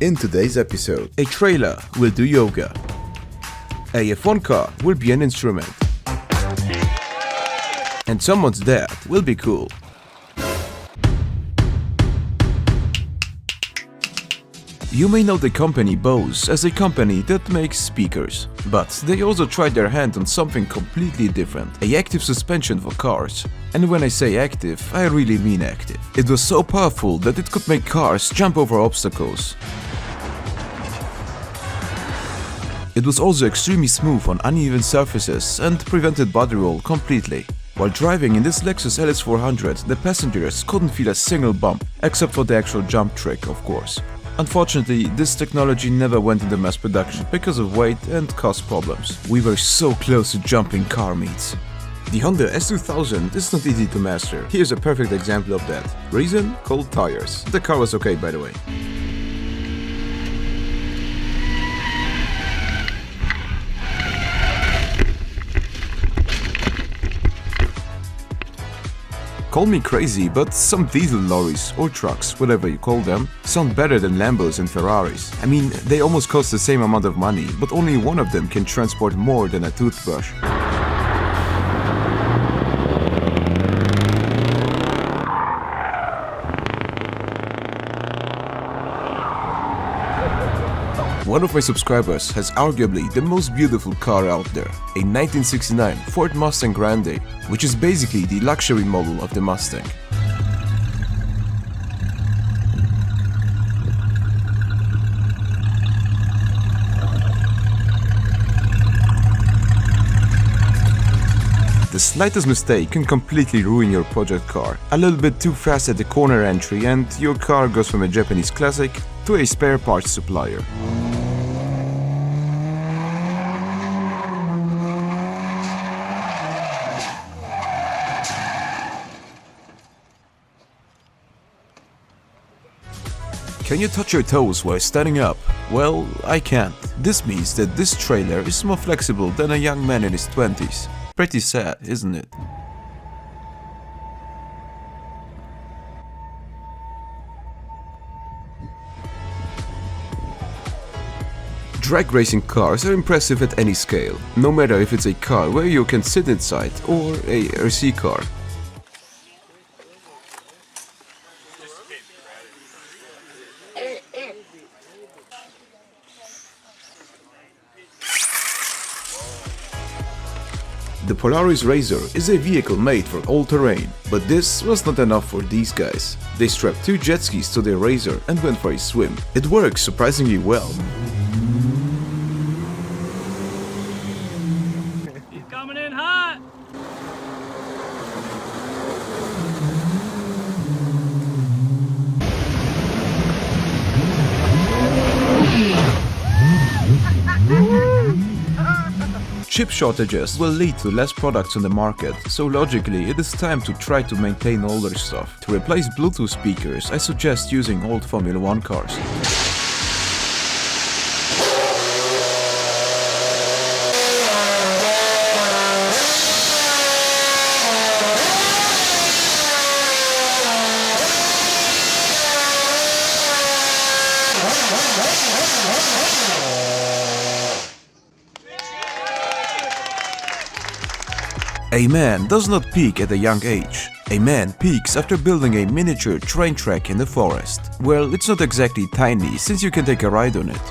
In today's episode, a trailer will do yoga. A F1 car will be an instrument. And someone's dad will be cool. You may know the company Bose as a company that makes speakers, but they also tried their hand on something completely different, a active suspension for cars. And when I say active, I really mean active. It was so powerful that it could make cars jump over obstacles. It was also extremely smooth on uneven surfaces and prevented body roll completely. While driving in this Lexus LS400, the passengers couldn't feel a single bump, except for the actual jump trick, of course. Unfortunately, this technology never went into mass production because of weight and cost problems. We were so close to jumping car meets. The Honda S2000 is not easy to master. Here's a perfect example of that. Reason? Cold tires. The car was okay, by the way. Call me crazy, but some diesel lorries, or trucks, whatever you call them, sound better than Lambos and Ferraris. I mean, they almost cost the same amount of money, but only one of them can transport more than a toothbrush. One of my subscribers has arguably the most beautiful car out there, a 1969 Ford Mustang Grande, which is basically the luxury model of the Mustang. The slightest mistake can completely ruin your project car. A little bit too fast at the corner entry and your car goes from a Japanese classic to a spare parts supplier. Can you touch your toes while standing up? Well, I can't. This means that this trailer is more flexible than a young man in his 20s. Pretty sad, isn't it? Drag racing cars are impressive at any scale, no matter if it's a car where you can sit inside or a RC car. The Polaris Razor is a vehicle made for all terrain, but this was not enough for these guys. They strapped two Jetskis to their Razor and went for a swim. It works surprisingly well. He's coming in hot! Chip shortages will lead to less products on the market, so logically it is time to try to maintain older stuff. To replace Bluetooth speakers, I suggest using old Formula 1 cars. A man does not peak at a young age. A man peaks after building a miniature train track in the forest. Well, it's not exactly tiny, since you can take a ride on it.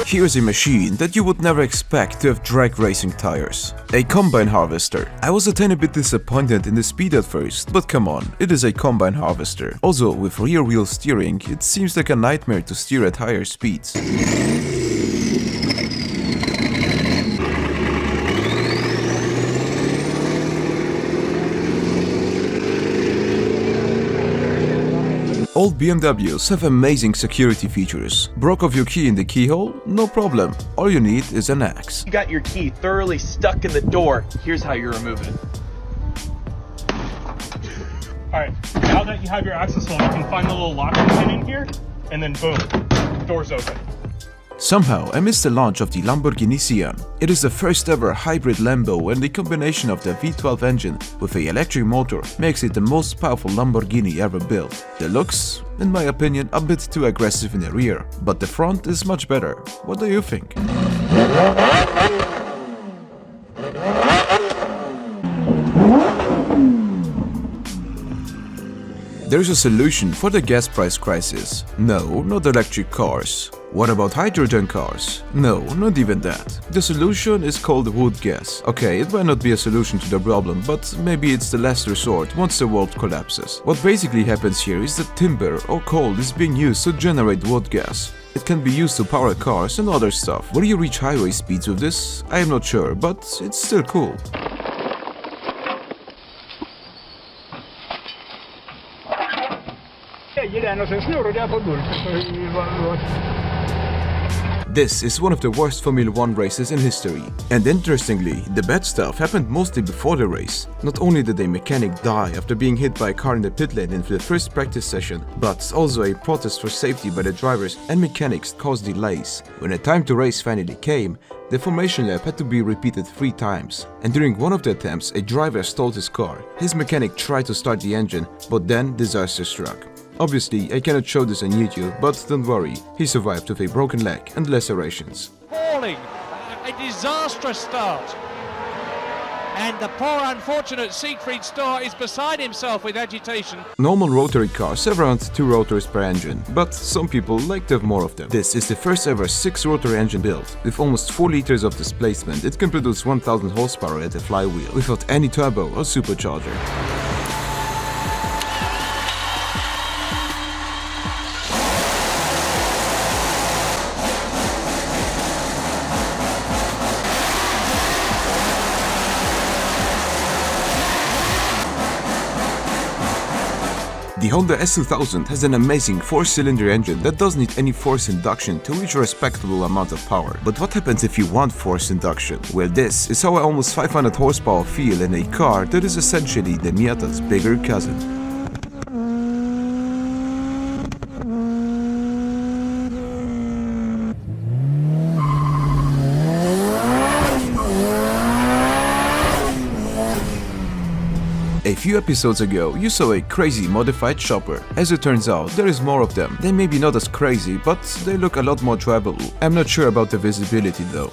Here's a machine that you would never expect to have drag racing tires. A combine harvester. I was a tiny bit disappointed in the speed at first, but come on, it is a combine harvester. Also, with rear wheel steering, it seems like a nightmare to steer at higher speeds. Old BMWs have amazing security features. Broke off your key in the keyhole? No problem. All you need is an axe. You got your key thoroughly stuck in the door. Here's how you're removing it. Alright, now that you have your access hole, you can find the little locking pin in here, and then boom, doors open. Somehow, I missed the launch of the Lamborghini SIAN. It is the first ever hybrid Lambo, and the combination of the V12 engine with an electric motor makes it the most powerful Lamborghini ever built. The looks, in my opinion, a bit too aggressive in the rear, but the front is much better. What do you think? There's a solution for the gas price crisis. No, not electric cars. What about hydrogen cars? No, not even that. The solution is called wood gas. Okay, it might not be a solution to the problem, but maybe it's the last resort once the world collapses. What basically happens here is that timber or coal is being used to generate wood gas. It can be used to power cars and other stuff. Will you reach highway speeds with this? I am not sure, but it's still cool. This is one of the worst Formula 1 races in history. And interestingly, the bad stuff happened mostly before the race. Not only did a mechanic die after being hit by a car in the pit lane in the first practice session, but also a protest for safety by the drivers and mechanics caused delays. When the time to race finally came, the formation lap had to be repeated 3 times. And during one of the attempts, a driver stalled his car. His mechanic tried to start the engine, but then disaster struck. Obviously, I cannot show this on YouTube, but don't worry, he survived with a broken leg and lacerations. Falling, a disastrous start. And the poor unfortunate Siegfried Starr is beside himself with agitation. Normal rotary cars have around 2 rotors per engine, but some people like to have more of them. This is the first ever 6-rotor engine built. With almost 4 liters of displacement, it can produce 1000 horsepower at the flywheel, without any turbo or supercharger. The Honda S2000 has an amazing 4-cylinder engine that doesn't need any forced induction to reach a respectable amount of power. But what happens if you want forced induction? Well, this is how almost 500 horsepower feel in a car that is essentially the Miata's bigger cousin. A few episodes ago, you saw a crazy modified chopper. As it turns out, there is more of them. They may be not as crazy, but they look a lot more drivable. I'm not sure about the visibility though.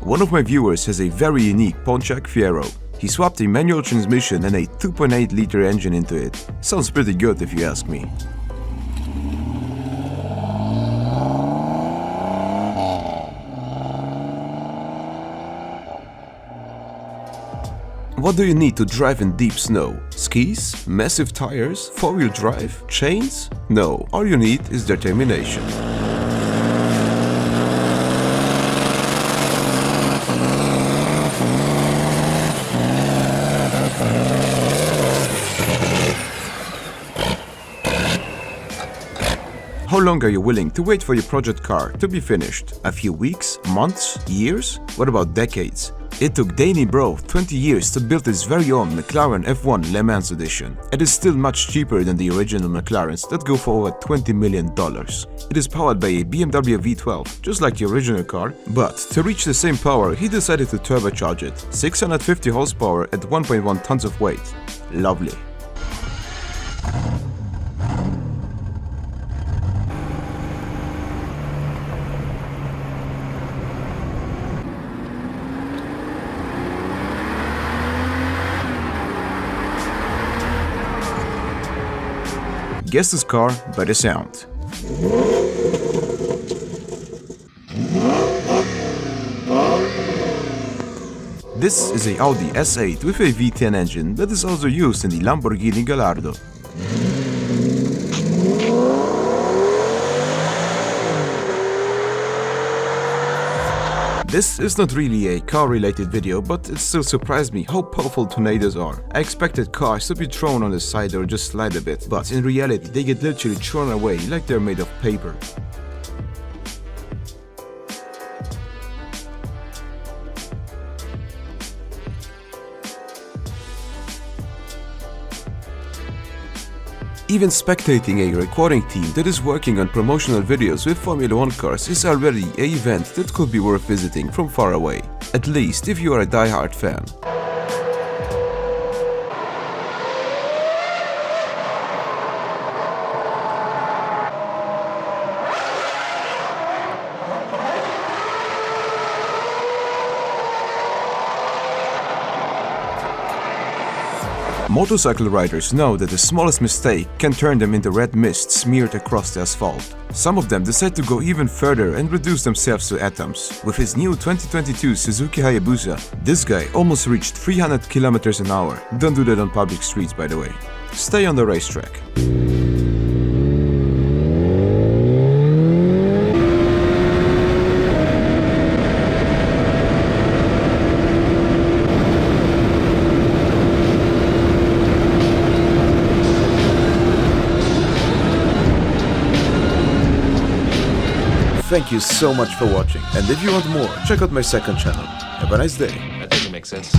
One of my viewers has a very unique Pontiac Fiero. He swapped a manual transmission and a 2.8 liter engine into it. Sounds pretty good if you ask me. What do you need to drive in deep snow? Skis? Massive tires? 4-wheel drive? Chains? No, all you need is determination. How long are you willing to wait for your project car to be finished? A few weeks? Months? Years? What about decades? It took Danny Bro 20 years to build his very own McLaren F1 Le Mans edition. It is still much cheaper than the original McLarens that go for over $20 million. It is powered by a BMW V12, just like the original car, but to reach the same power he decided to turbocharge it. 650 horsepower at 1.1 tons of weight. Lovely. Guess this car by the sound. This is a Audi S8 with a V10 engine that is also used in the Lamborghini Gallardo. This is not really a car-related video, but it still surprised me how powerful tornadoes are. I expected cars to be thrown on the side or just slide a bit, but in reality they get literally thrown away like they're made of paper. Even spectating a recording team that is working on promotional videos with Formula 1 cars is already an event that could be worth visiting from far away, at least if you are a die-hard fan. Motorcycle riders know that the smallest mistake can turn them into red mist smeared across the asphalt. Some of them decide to go even further and reduce themselves to atoms. With his new 2022 Suzuki Hayabusa, this guy almost reached 300 km an hour. Don't do that on public streets, by the way. Stay on the racetrack. Thank you so much for watching, and if you want more, check out my second channel. Have a nice day. That doesn't make sense.